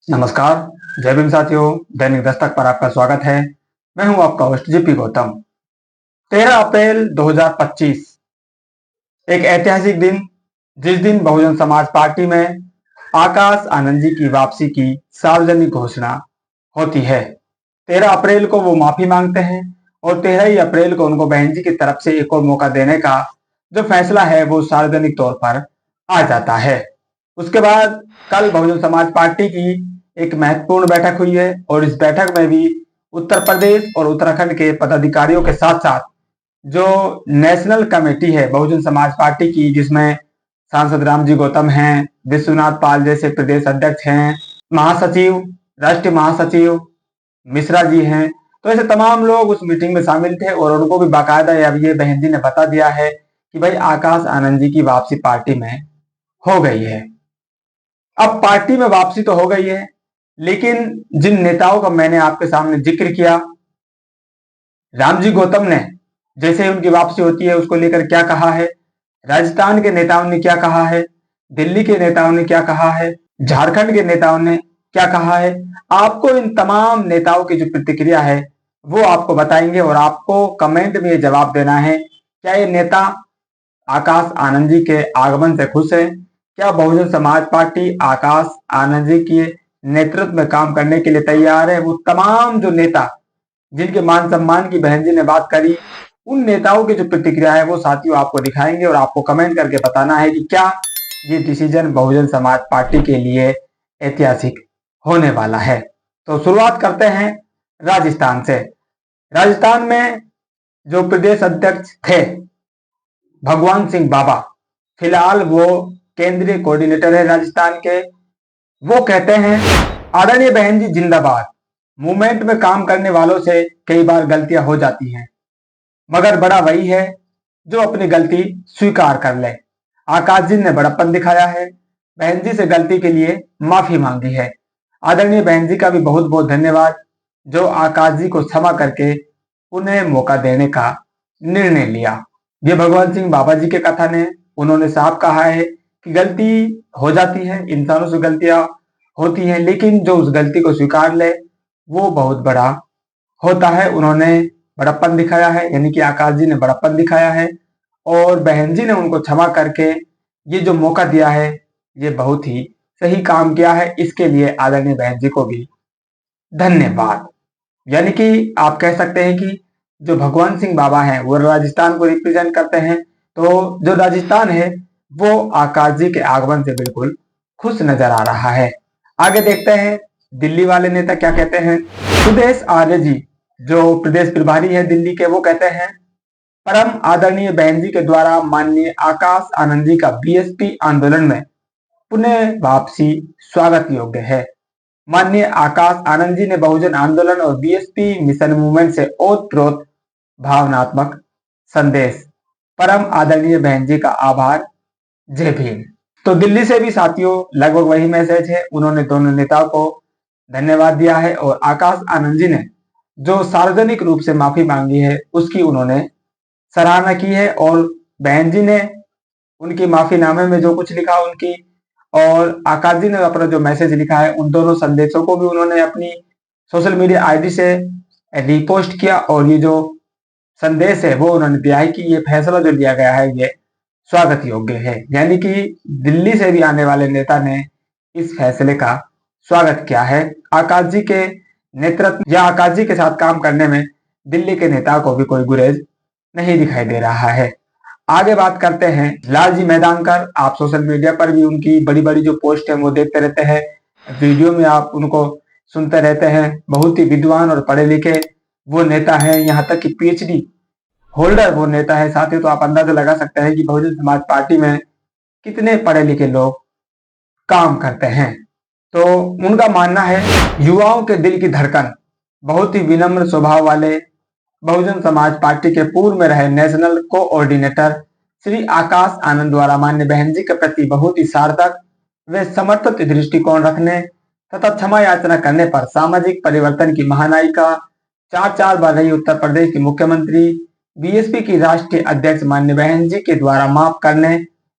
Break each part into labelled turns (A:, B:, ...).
A: नमस्कार। जय भीम साथियों। दैनिक दस्तक पर आपका स्वागत है। मैं हूं आपका होस्ट जेपी गौतम। 13 अप्रैल 2025 एक ऐतिहासिक दिन, जिस दिन बहुजन समाज पार्टी में आकाश आनंद जी की वापसी की सार्वजनिक घोषणा होती है। 13 अप्रैल को वो माफी मांगते हैं और 13 ही अप्रैल को उनको बहन जी की तरफ से एक और मौका देने का जो फैसला है वो सार्वजनिक तौर पर आ जाता है। उसके बाद कल बहुजन समाज पार्टी की एक महत्वपूर्ण बैठक हुई है और इस बैठक में भी उत्तर प्रदेश और उत्तराखंड के पदाधिकारियों के साथ साथ जो नेशनल कमेटी है बहुजन समाज पार्टी की, जिसमें सांसद रामजी गौतम हैं, विश्वनाथ पाल जैसे प्रदेश अध्यक्ष हैं, महासचिव, राष्ट्रीय महासचिव मिश्रा जी हैं, तो ऐसे तमाम लोग उस मीटिंग में शामिल थे और उनको भी बाकायदा अब ये बहन जी ने बता दिया है कि भाई आकाश आनंद जी की वापसी पार्टी में हो गई है। अब पार्टी में वापसी तो हो गई है, लेकिन जिन नेताओं का मैंने आपके सामने जिक्र किया, रामजी गौतम ने जैसे ही उनकी वापसी होती है उसको लेकर क्या कहा है, राजस्थान के नेताओं ने क्या कहा है, दिल्ली के नेताओं ने क्या कहा है, झारखंड के नेताओं ने क्या कहा है, आपको इन तमाम नेताओं की जो प्रतिक्रिया है वो आपको बताएंगे और आपको कमेंट में ये जवाब देना है, क्या ये नेता आकाश आनंद जी के आगमन से खुश है? क्या बहुजन समाज पार्टी आकाश आनंद जी के नेतृत्व में काम करने के लिए तैयार है? वो तमाम जो नेता जिनके मान सम्मान की बहन जी ने बात करी, उन नेताओं की जो प्रतिक्रिया है वो साथियों आपको दिखाएंगे और आपको कमेंट करके बताना है कि क्या ये डिसीजन बहुजन समाज पार्टी के लिए ऐतिहासिक होने वाला है। तो शुरुआत करते हैं राजस्थान से। राजस्थान में जो प्रदेश अध्यक्ष थे भगवान सिंह बाबा, फिलहाल वो केंद्रीय कोऑर्डिनेटर है राजस्थान के। वो कहते हैं आदरणीय बहन जी जिंदाबाद, मूवमेंट में काम करने वालों से कई बार गलतियां हो जाती हैं, मगर बड़ा वही है जो अपनी गलती स्वीकार कर ले। आकाश जी ने बड़प्पन दिखाया है, बहन जी से गलती के लिए माफी मांगी है। आदरणीय बहन जी का भी बहुत बहुत धन्यवाद जो आकाश जी को क्षमा करके उन्हें मौका देने का निर्णय लिया। ये भगवान सिंह बाबा जी के कथन है। उन्होंने साफ कहा है कि गलती हो जाती है, इंसानों से गलतियां होती हैं, लेकिन जो उस गलती को स्वीकार ले वो बहुत बड़ा होता है। उन्होंने बड़प्पन दिखाया है, यानी कि आकाश जी ने बड़प्पन दिखाया है और बहन जी ने उनको क्षमा करके ये जो मौका दिया है ये बहुत ही सही काम किया है। इसके लिए आदरणीय बहन जी को भी धन्यवाद। यानी कि आप कह सकते हैं कि जो भगवान सिंह बाबा हैं वो राजस्थान को रिप्रेजेंट करते हैं, तो जो राजस्थान है वो आकाश जी के आगमन से बिल्कुल खुश नजर आ रहा है। आगे देखते हैं दिल्ली वाले नेता क्या कहते हैं। सुदेश आर्य जी जो प्रदेश प्रभारी है दिल्ली के, वो कहते हैं परम आदरणीय बहन जी के द्वारा माननीय आकाश आनंद जी का बीएसपी आंदोलन में पुनः वापसी स्वागत योग्य है। माननीय आकाश आनंद जी ने बहुजन आंदोलन और बीएसपी मिशन मूवमेंट से ओतप्रोत भावनात्मक संदेश। परम आदरणीय बहन जी का आभार। जय भीम। तो दिल्ली से भी साथियों लगभग वही मैसेज है। उन्होंने दोनों नेताओं को धन्यवाद दिया है और आकाश आनंद जी ने जो सार्वजनिक रूप से माफी मांगी है उसकी उन्होंने सराहना की है और बहन जी ने उनकी माफीनामे में जो कुछ लिखा उनकी, और आकाश जी ने अपना जो मैसेज लिखा है, उन दोनों संदेशों को भी उन्होंने अपनी सोशल मीडिया आईडी से रिपोस्ट किया और ये जो संदेश है वो उन्होंने दिया है कि ये फैसला जो लिया गया है ये स्वागत योग्य है। यानी कि दिल्ली से भी आने वाले नेता ने इस फैसले का स्वागत किया है। आकाश जी के नेतृत्व या आकाश जी के साथ काम करने में दिल्ली के नेताओं को भी कोई गुरेज नहीं दिखाई दे रहा है। आगे बात करते हैं लालजी मैदानकर। आप सोशल मीडिया पर भी उनकी बड़ी बड़ी जो पोस्ट है वो देखते रहते हैं, वीडियो में आप उनको सुनते रहते हैं। बहुत ही विद्वान और पढ़े लिखे वो नेता है, यहाँ तक कि पीएचडी होल्डर वो नेता है। साथ ही तो आप अंदाजा लगा सकते हैं कि बहुजन समाज पार्टी में कितने पढ़े लिखे लोग काम करते हैं। तो उनका मानना है युवाओं के दिल की धड़कन, बहुत ही विनम्र स्वभाव वाले बहुजन समाज पार्टी के पूर्व में रहे नेशनल कोऑर्डिनेटर श्री आकाश आनंद द्वारा मान्य बहन जी के प्रति बहुत ही सार्थक व समर्पित दृष्टिकोण रखने तथा क्षमा याचना करने पर सामाजिक परिवर्तन की महानायिका, चार चार बार रही उत्तर प्रदेश की मुख्यमंत्री, बीएसपी की राष्ट्रीय अध्यक्ष मान्य बहन जी के द्वारा माफ करने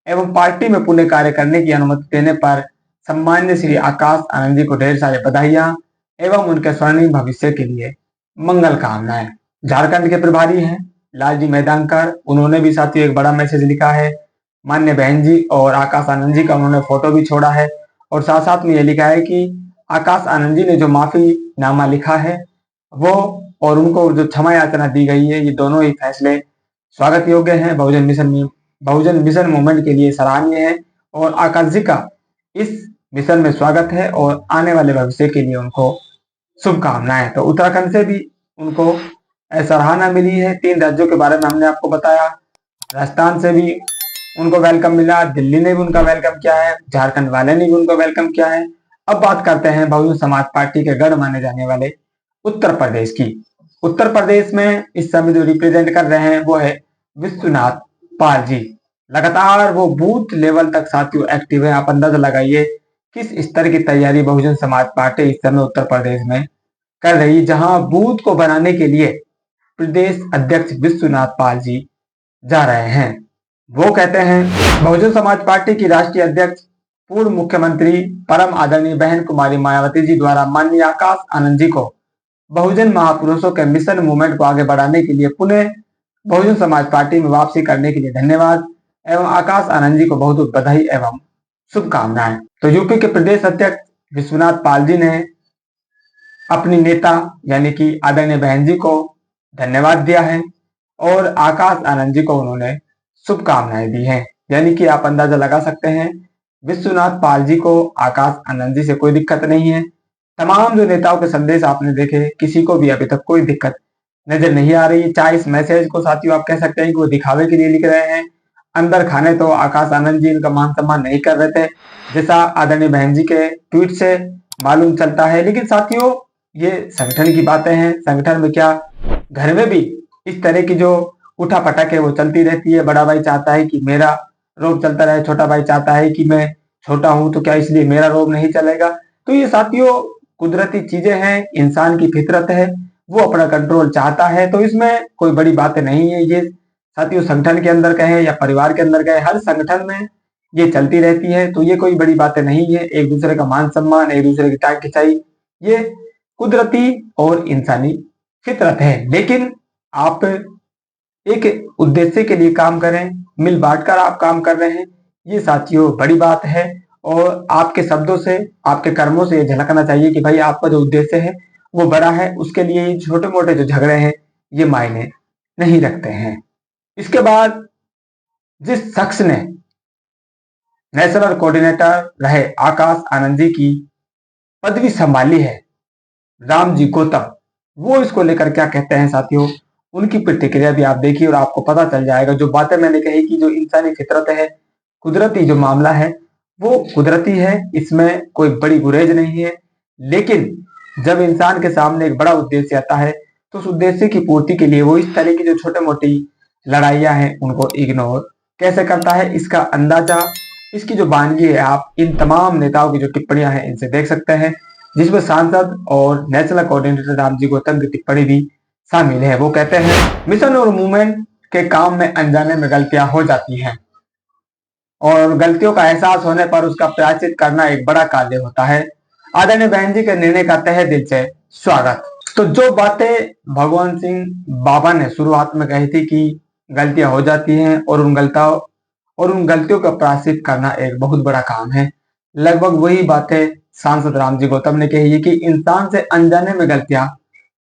A: एवं पार्टी में पुनः कार्य करने की अनुमति देने पर सम्मान्य श्री आकाश आनंद जी को ढेर सारी बधाइयां एवं उनके स्वर्णिम भविष्य के लिए मंगल कामनाएं। झारखंड के प्रभारी हैं लालजी मैदानकर, उन्होंने भी साथियों एक बड़ा मैसेज लिखा है। मान्य बहन जी और आकाश आनंद जी का उन्होंने फोटो भी छोड़ा है और साथ साथ में यह लिखा है कि आकाश आनंद जी ने जो माफी नामा लिखा है वो और उनको जो क्षमा याचना दी गई है, ये दोनों ही फैसले स्वागत योग्य हैं। बहुजन मिशन मूवमेंट के लिए सराहनीय है और आकाश जी का इस मिशन में स्वागत है और आने वाले भविष्य के लिए उनको शुभकामनाएं। तो उत्तराखंड से भी उनको सराहना मिली है। 3 राज्यों के बारे में हमने आपको बताया। राजस्थान से भी उनको वेलकम मिला, दिल्ली ने भी उनका वेलकम किया है, झारखंड वाले ने भी उनको वेलकम किया है। अब बात करते हैं बहुजन समाज पार्टी के गढ़ माने जाने वाले उत्तर प्रदेश की। उत्तर प्रदेश में इस समय जो रिप्रेजेंट कर रहे हैं वो है विश्वनाथ पाल जी। लगातार वो बूथ लेवल तक साथियों एक्टिव है। आप अंदाजा लगाइए किस स्तर की तैयारी बहुजन समाज पार्टी इस समय उत्तर प्रदेश में कर रही है, जहां बूथ को बनाने के लिए प्रदेश अध्यक्ष विश्वनाथ पाल जी जा रहे हैं। वो कहते हैं बहुजन समाज पार्टी की राष्ट्रीय अध्यक्ष पूर्व मुख्यमंत्री परम आदरणीय बहन कुमारी मायावती जी द्वारा माननीय आकाश आनंद जी को बहुजन महापुरुषों के मिशन मूवमेंट को आगे बढ़ाने के लिए पुनः बहुजन समाज पार्टी में वापसी करने के लिए धन्यवाद एवं आकाश आनंद जी को बहुत बहुत बधाई एवं शुभकामनाएं। तो यूपी के प्रदेश अध्यक्ष विश्वनाथ पाल जी ने अपनी नेता यानी कि आदरणीय बहन जी को धन्यवाद दिया है और आकाश आनंद जी को उन्होंने शुभकामनाएं दी हैं। यानी कि आप अंदाजा लगा सकते हैं विश्वनाथ पाल जी को आकाश आनंद जी से कोई दिक्कत नहीं है। तमाम जो नेताओं के संदेश आपने देखे, किसी को भी अभी तक कोई दिक्कत नजर नहीं आ रही। चाहे इस मैसेज को साथियों आप कह सकते हैं कि वो दिखावे के लिए लिख रहे हैं, अंदर खाने तो आकाश आनंद जी इनका मान सम्मान नहीं कर रहे थे, जैसा आदरणीय बहन जी के ट्वीट से मालूम चलता है। लेकिन साथियों ये संगठन की बातें हैं, संगठन में क्या घर में भी इस तरह की जो उठा पटक है वो चलती रहती है। बड़ा भाई चाहता है कि मेरा रोब चलता रहे, छोटा भाई चाहता है कि मैं छोटा हूं तो क्या इसलिए मेरा रोब नहीं चलेगा। तो ये साथियों कुदरती चीजें हैं, इंसान की फितरत है, वो अपना कंट्रोल चाहता है, तो इसमें कोई बड़ी बात नहीं है। ये साथियों संगठन के अंदर कहे या परिवार के अंदर कहे, हर संगठन में ये चलती रहती है। तो ये कोई बड़ी बातें नहीं है। एक दूसरे का मान सम्मान, एक दूसरे की टांग खिंचाई, ये कुदरती और इंसानी फितरत है। लेकिन आप एक उद्देश्य के लिए काम करें, मिल बांटकर आप काम कर रहे हैं, ये साथियों बड़ी बात है। और आपके शब्दों से, आपके कर्मों से ये झलकना चाहिए कि भाई आपका जो उद्देश्य है वो बड़ा है। उसके लिए ये छोटे मोटे जो झगड़े हैं ये मायने नहीं रखते हैं। इसके बाद जिस शख्स ने नेशनल कोऑर्डिनेटर रहे आकाश आनंद जी की पदवी संभाली है, रामजी गौतम, वो इसको लेकर क्या कहते हैं साथियों, उनकी प्रतिक्रिया भी आप देखिए और आपको पता चल जाएगा। जो बातें मैंने कही कि जो इंसानी फितरत है, कुदरती जो मामला है वो कुदरती है, इसमें कोई बड़ी गुरेज नहीं है। लेकिन जब इंसान के सामने एक बड़ा उद्देश्य आता है तो उस उद्देश्य की पूर्ति के लिए वो इस तरह की जो छोटे मोटी लड़ाइयां हैं उनको इग्नोर कैसे करता है, इसका अंदाजा, इसकी जो वानगी है आप इन तमाम नेताओं की जो टिप्पणियां हैं इनसे देख सकते हैं, जिसमें सांसद और नेशनल कोऑर्डिनेटर रामजी गौतम की टिप्पणी भी शामिल है। वो कहते हैं मिशन और मूवमेंट के काम में अनजाने में गलतियां हो जाती हैं और गलतियों का एहसास होने पर उसका प्रायश्चित करना एक बड़ा कार्य होता है। आदरणीय बहन जी के निर्णय का तहे दिल से स्वागत। तो जो बातें भगवान सिंह बाबा ने शुरुआत में कही थी कि गलतियां हो जाती हैं और उन गलतियों का प्रायश्चित करना एक बहुत बड़ा काम है, लगभग वही बातें सांसद रामजी गौतम ने कही है कि इंसान से अनजाने में गलतियां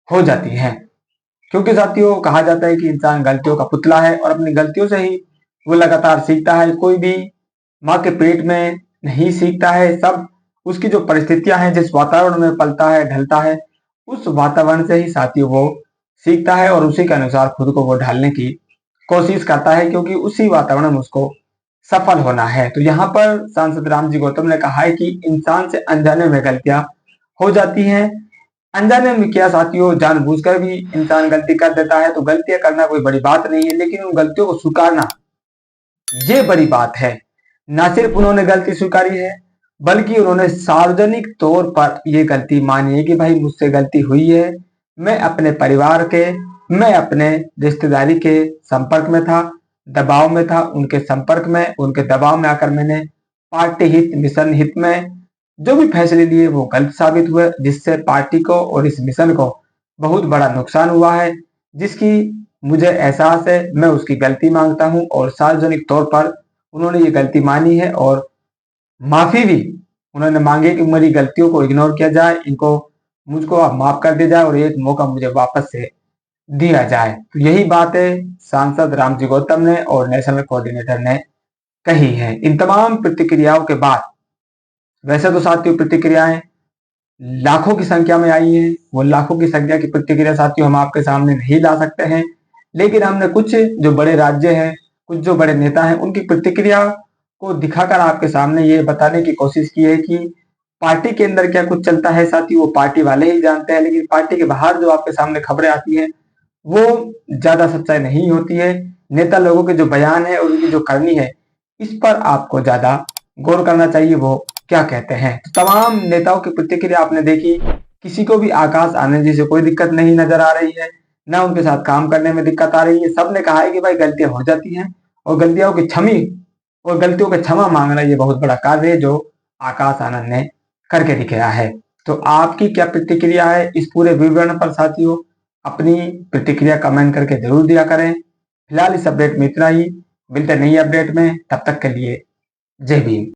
A: हो जाती हैं। क्योंकि साथियों कहा जाता है कि इंसान गलतियों का पुतला है और अपनी गलतियों से ही वो लगातार सीखता है। कोई भी माँ के पेट में नहीं सीखता है, सब उसकी जो परिस्थितियां हैं, जिस वातावरण में पलता है ढलता है, उस वातावरण से ही साथियों वो सीखता है और उसी के अनुसार खुद को वो ढालने की कोशिश करता है, क्योंकि उसी वातावरण में उसको सफल होना है। तो यहाँ पर सांसद रामजी गौतम ने कहा है कि इंसान से अनजाने में गलतियां हो जाती हैं। अनजाने में क्या साथियों, जानबूझकर भी इंसान गलती कर देता है, तो गलतियां करना कोई बड़ी बात नहीं है, लेकिन उन गलतियों को स्वीकारना ये बड़ी बात है। ना सिर्फ उन्होंने गलती स्वीकारी है बल्कि उन्होंने सार्वजनिक तौर पर ये गलती मानी है कि भाई मुझसे गलती हुई है, मैं अपने परिवार के, मैं अपने रिश्तेदारी के संपर्क में था, दबाव में था, उनके संपर्क में, उनके दबाव में आकर मैंने पार्टी हित, मिशन हित में जो भी फैसले लिए वो गलत साबित हुए, जिससे पार्टी को और इस मिशन को बहुत बड़ा नुकसान हुआ है, जिसकी मुझे एहसास है। मैं उसकी गलती मांगता हूं और सार्वजनिक तौर पर उन्होंने ये गलती मानी है और माफी भी उन्होंने मांगी कि मेरी गलतियों को इग्नोर किया जाए, इनको मुझको अब माफ कर दिया जाए और एक मौका मुझे वापस से दिया जाए। तो यही बातें सांसद रामजी गौतम ने और नेशनल कोऑर्डिनेटर ने कही है। इन तमाम प्रतिक्रियाओं के बाद, वैसे तो साथियों प्रतिक्रियाएं लाखों की संख्या में आई है, वो लाखों की संख्या की प्रतिक्रिया साथियों हम आपके सामने नहीं ला सकते हैं, लेकिन हमने कुछ जो बड़े राज्य हैं, कुछ जो बड़े नेता हैं, उनकी प्रतिक्रिया को दिखाकर आपके सामने ये बताने की कोशिश की है कि पार्टी के अंदर क्या कुछ चलता है साथियों, वो पार्टी वाले ही जानते हैं। लेकिन पार्टी के बाहर जो आपके सामने खबरें आती हैं वो ज्यादा सच्चाई नहीं होती है। नेता लोगों के जो बयान है और उनकी जो करनी है, इस पर आपको ज्यादा गौर करना चाहिए, वो क्या कहते हैं। तो तमाम नेताओं की प्रतिक्रिया आपने देखी, किसी को भी आकाश आनंद जी से कोई दिक्कत नहीं नजर आ रही है, ना उनके साथ काम करने में दिक्कत आ रही है। सबने कहा है कि भाई गलतियां हो जाती हैं और गलतियों की क्षमी और गलतियों का क्षमा मांगना ये बहुत बड़ा कार्य है जो आकाश आनंद ने करके दिखाया है। तो आपकी क्या प्रतिक्रिया है इस पूरे विवरण पर साथियों? अपनी प्रतिक्रिया कमेंट करके जरूर दिया करें। फिलहाल इस अपडेट में इतना ही, मिलते नई अपडेट में, तब तक के लिए जय भीम।